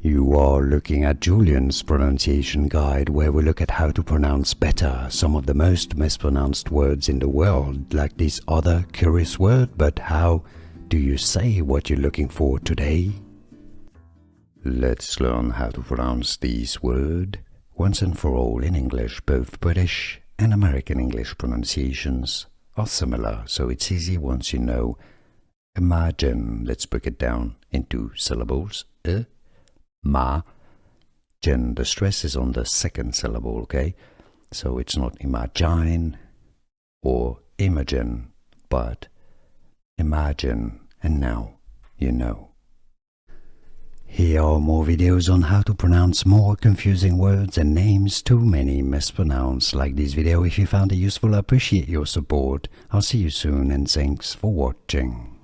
You are looking at Julian's pronunciation guide, where we look at how to pronounce better some of the most mispronounced words in the world, like this other curious word. But how do you say what you're looking for today? Let's learn how to pronounce this word once and for all in English. Both British and American English pronunciations are similar, so it's easy once you know. Imagine, let's break it down into syllables. Ma-gen. The stress is on the second syllable, okay? So it's not imagine or imagine, but imagine, and now you know. Here are more videos on how to pronounce more confusing words and names too many mispronounced. Like this video if you found it useful. I appreciate your support. I'll see you soon and thanks for watching.